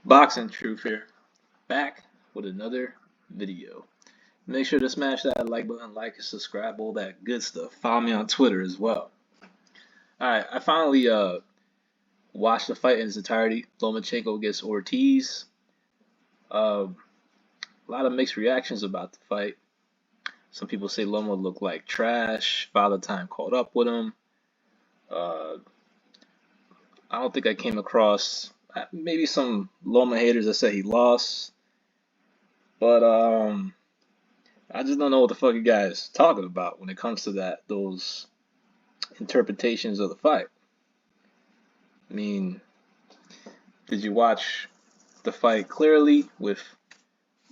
Boxing Truth here, back with another video. Make sure to smash that like button, like and subscribe, all that good stuff. Follow me on Twitter as well. Alright, I finally watched the fight in its entirety. Lomachenko against Ortiz. A lot of mixed reactions about the fight. Some people say Loma looked like trash. Father Time caught up with him. Uh, I don't think I came across maybe some Loma haters that said he lost, but I just don't know what the fuck you guys talking about when it comes to those interpretations of the fight. I mean, did you watch the fight clearly with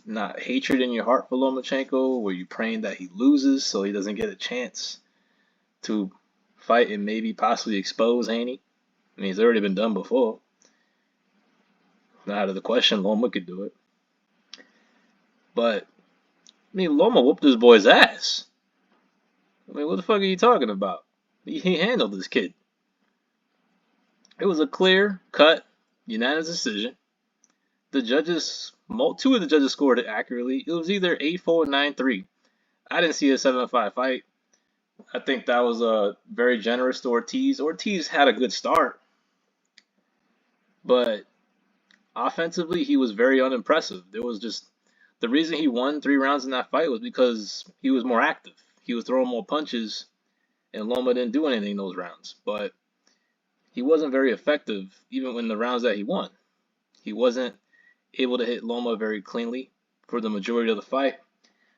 not hatred in your heart for Lomachenko? Were you praying that he loses so he doesn't get a chance to fight and maybe possibly expose Haney? I mean, it's already been done before. Not out of the question, Loma could do it. But, I mean, Loma whooped this boy's ass. I mean, what the fuck are you talking about? He handled this kid. It was a clear cut, unanimous decision. The judges, two of the judges scored it accurately. It was either 8-4 or 9-3. I didn't see a 7-5 fight. I think that was very generous to Ortiz. Ortiz had a good start, but offensively he was very unimpressive. There was just the reason he won 3 rounds in that fight was because he was more active. He was throwing more punches, and Loma didn't do anything in those rounds. But he wasn't very effective even in the rounds that he won. He wasn't able to hit Loma very cleanly for the majority of the fight.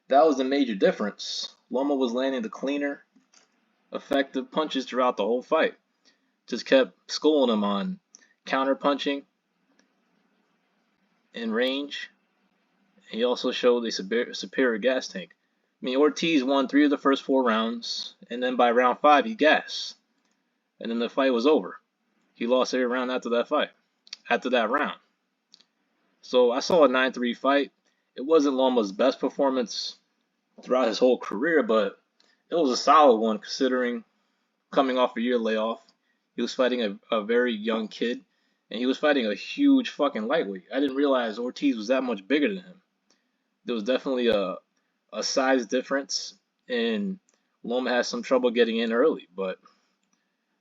That was the major difference. Loma was landing the cleaner, effective punches throughout the whole fight. Just kept schooling him on counter punching in range. He also showed a superior gas tank. I mean, Ortiz won 3 of the first 4 rounds, and then by round 5 he gassed, and then the fight was over. He lost every round after that round. So I saw a 9-3 fight. It wasn't Loma's best performance throughout his whole career, but it was a solid one considering coming off a year layoff. He was fighting a very young kid, and he was fighting a huge fucking lightweight. I didn't realize Ortiz was that much bigger than him. There was definitely a size difference, and Loma had some trouble getting in early, but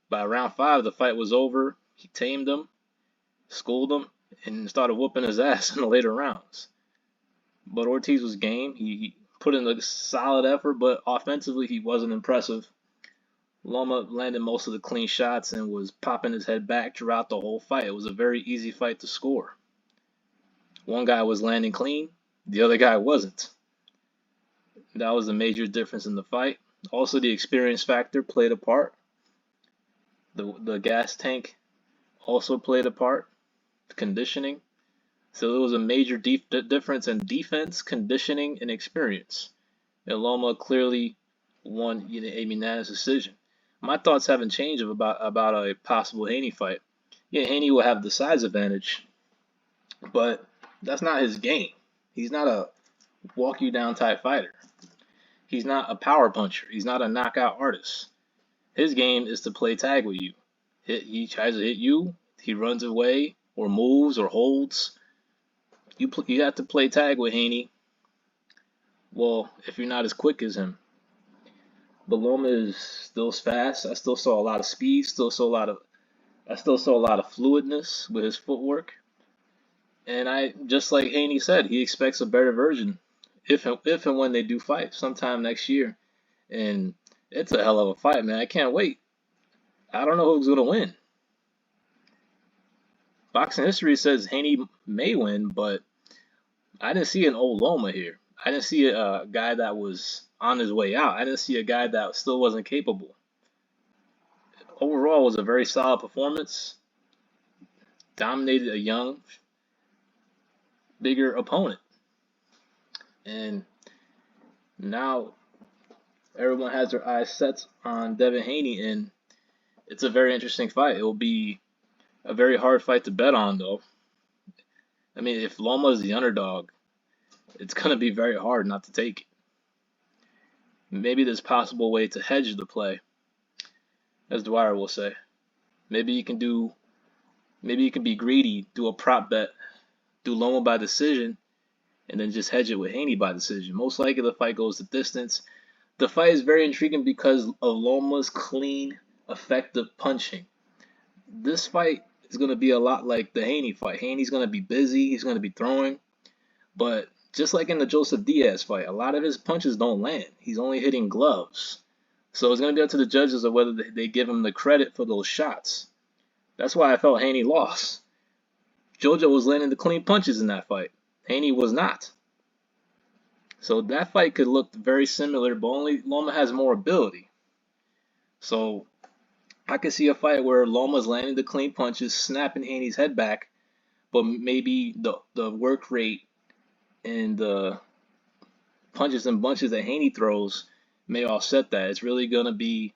by round 5 the fight was over. He tamed him, schooled him, and started whooping his ass in the later rounds. But Ortiz was game. He put in a solid effort, but offensively he wasn't impressive. Loma landed most of the clean shots and was popping his head back throughout the whole fight. It was a very easy fight to score. One guy was landing clean, the other guy wasn't. That was a major difference in the fight. Also, the experience factor played a part. The gas tank also played a part. Conditioning. So there was a major difference in defense, conditioning, and experience. And Loma clearly won a unanimous decision. My thoughts haven't changed about a possible Haney fight. Yeah, Haney will have the size advantage, but that's not his game. He's not a walk you down type fighter. He's not a power puncher. He's not a knockout artist. His game is to play tag with you. He tries to hit you. He runs away or moves or holds. You have to play tag with Haney. Well, if you're not as quick as him. But Loma is still fast. I still saw a lot of speed. I still saw a lot of fluidness with his footwork. And just like Haney said, he expects a better version if and when they do fight sometime next year. And it's a hell of a fight, man. I can't wait. I don't know who's gonna win. Boxing history says Haney may win, but I didn't see an old Loma here. I didn't see a guy that was on his way out. I didn't see a guy that still wasn't capable. Overall, it was a very solid performance. Dominated a young, bigger opponent. And now everyone has their eyes set on Devin Haney, and it's a very interesting fight. It will be a very hard fight to bet on, though. I mean, if Loma is the underdog, it's going to be very hard not to take it. Maybe there's a possible way to hedge the play, as Dwyer will say. Maybe you can be greedy, do a prop bet do Loma by decision and then just hedge it with Haney by decision. Most likely the fight goes the distance. The fight is very intriguing because of Loma's clean, effective punching. This fight is going to be a lot like the Haney fight. Haney's going to be busy, he's going to be throwing, but just like in the Joseph Diaz fight, a lot of his punches don't land. He's only hitting gloves. So it's going to be up to the judges of whether they give him the credit for those shots. That's why I felt Haney lost. JoJo was landing the clean punches in that fight. Haney was not. So that fight could look very similar, but only Loma has more ability. So I could see a fight where Loma's landing the clean punches, snapping Haney's head back, but maybe the work rate and the punches and bunches that Haney throws may offset that. It's really going to be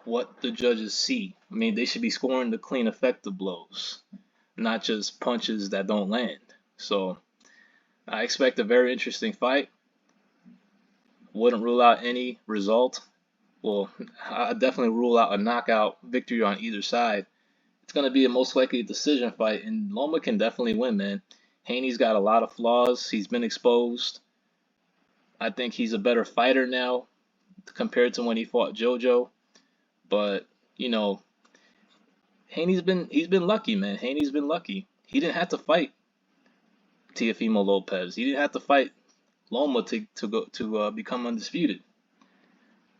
what the judges see. I mean, they should be scoring the clean, effective blows, not just punches that don't land. So I expect a very interesting fight. Wouldn't rule out any result. Well, I definitely rule out a knockout victory on either side. It's going to be a most likely decision fight, and Loma can definitely win, man. Haney's got a lot of flaws. He's been exposed. I think he's a better fighter now compared to when he fought JoJo. But, you know, he's been lucky, man. Haney's been lucky. He didn't have to fight Teofimo Lopez. He didn't have to fight Loma to become undisputed.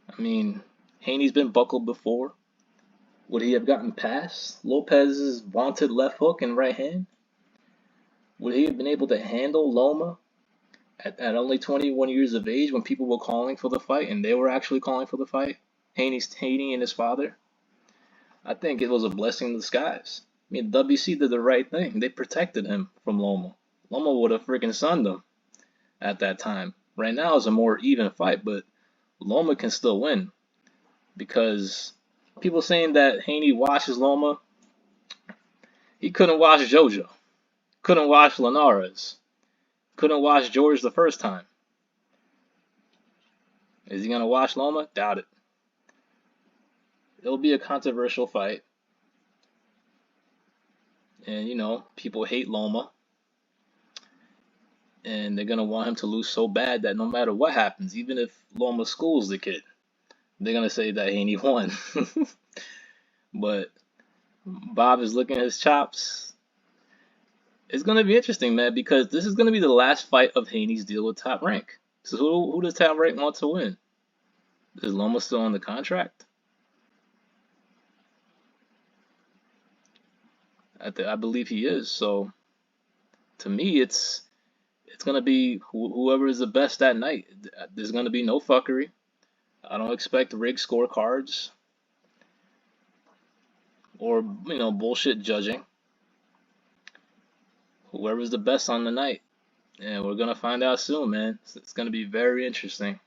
I mean, Haney's been buckled before. Would he have gotten past Lopez's vaunted left hook and right hand? Would he have been able to handle Loma at only 21 years of age when people were calling for the fight and they were actually calling for the fight? Haney and his father? I think it was a blessing in disguise. I mean, WC did the right thing. They protected him from Loma. Loma would have freaking sunned him at that time. Right now it's a more even fight, but Loma can still win because people saying that Haney washes Loma, he couldn't wash JoJo, couldn't wash Linares, couldn't wash George the first time. Is he gonna wash Loma? Doubt it. It'll be a controversial fight, and you know people hate Loma, and they're gonna want him to lose so bad that no matter what happens, even if Loma schools the kid, they're gonna say that Haney won. But Bob is licking his chops. It's gonna be interesting, man, because this is gonna be the last fight of Haney's deal with Top Rank. So who does Top Rank want to win? Is Loma still on the contract? I believe he is. So to me, it's gonna be whoever is the best that night. There's gonna be no fuckery. I don't expect rigged scorecards or bullshit judging. Whoever's the best on the night, and we're gonna find out soon, man. It's gonna be very interesting.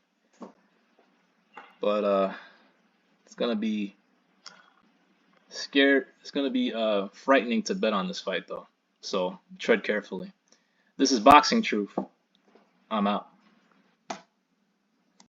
But it's gonna be scared. It's gonna be frightening to bet on this fight though. So tread carefully. This is Boxing Truth. I'm out.